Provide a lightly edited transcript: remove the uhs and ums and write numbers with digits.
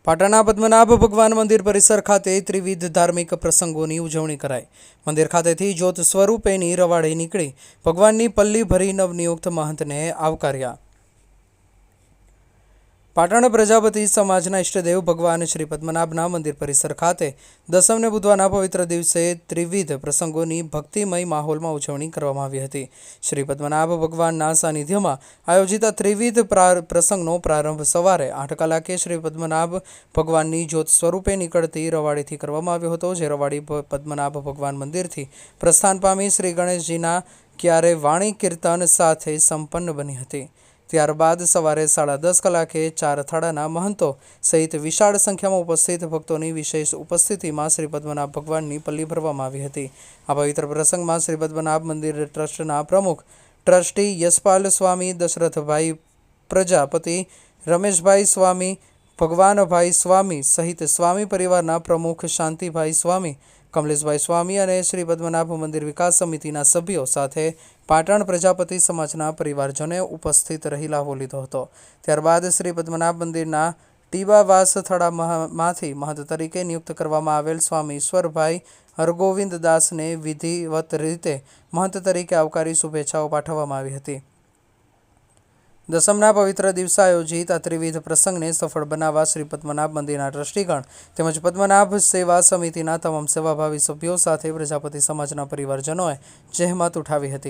પાટણના પદ્મનાભ ભગવાન મંદિર પરિસર ખાતે ત્રિવિધ ધાર્મિક પ્રસંગોની ઉજવણી કરાઈ। મંદિર ખાતેથી જ્યોત સ્વરૂપેની રવાડી નીકળી ભગવાનની પલ્લી ભરી નવનિયુક્ત મહંતને આવકાર્યા। પાટણ પ્રજાપતિ સમાજના ઇષ્ટદેવ ભગવાન શ્રી પદ્મનાભના મંદિર પરિસર ખાતે દસમને બુધવારના પવિત્ર દિવસે ત્રિવિધ પ્રસંગોની ભક્તિમય માહોલમાં ઉજવણી કરવામાં આવી હતી। શ્રી પદ્મનાભ ભગવાનના સાનિધ્યમાં આયોજિત ત્રિવિધ પ્રસંગનો પ્રારંભ સવારે 8 કલાકે શ્રી પદ્મનાભ ભગવાનની જ્યોત સ્વરૂપે નીકળતી રવાડીથી કરવામાં આવ્યો હતો, જે રવાડી પદ્મનાભ ભગવાન મંદિરથી પ્રસ્થાન પામી શ્રી ગણેશજીના ક્યારે વાણી કીર્તન સાથે સંપન્ન બની હતી। ત્યારબાદ સવારે 10:30 કલાકે 4 અખાડાના મહંતો સહિત વિશાળ સંખ્યામાં ઉપસ્થિત ભક્તોની વિશેષ ઉપસ્થિતિમાં શ્રી પદ્મનાભ ભગવાનની પલ્લી ભરવામાં આવી હતી। આ પવિત્ર પ્રસંગમાં શ્રી પદ્મનાભ મંદિર ટ્રસ્ટના પ્રમુખ ટ્રસ્ટી યશપાલ સ્વામી, દશરથભાઈ પ્રજાપતિ, રમેશભાઈ સ્વામી, ભગવાનભાઈ સ્વામી સહિત સ્વામી પરિવારના પ્રમુખ શાંતિભાઈ સ્વામી, કમલેશભાઈ સ્વામી અને શ્રી પદ્મનાભ મંદિર વિકાસ સમિતિના સભ્યો સાથે પાટણ પ્રજાપતિ સમાજના પરિવારજનોએ ઉપસ્થિત રહી લાભો લીધો હતો। ત્યારબાદ શ્રી પદ્મનાભ મંદિરના ટીબાવાસ થડામાંથી મહંત તરીકે નિયુક્ત કરવામાં આવેલ સ્વામી ઈશ્વરભાઈ હરગોવિંદ દાસને વિધિવત રીતે મહંત તરીકે આવકારી શુભેચ્છાઓ પાઠવવામાં આવી હતી। દસમના પવિત્ર દિવસે આયોજિત આ ત્રિવિધ પ્રસંગને સફળ બનાવવા શ્રી પદ્મનાભ મંદિરના ટ્રસ્ટીગણ તેમજ પદ્મનાભ સેવા સમિતિના તમામ સેવાભાવી સભ્યો સાથે પ્રજાપતિ સમાજના પરિવારજનોએ જહેમત ઉઠાવી હતી।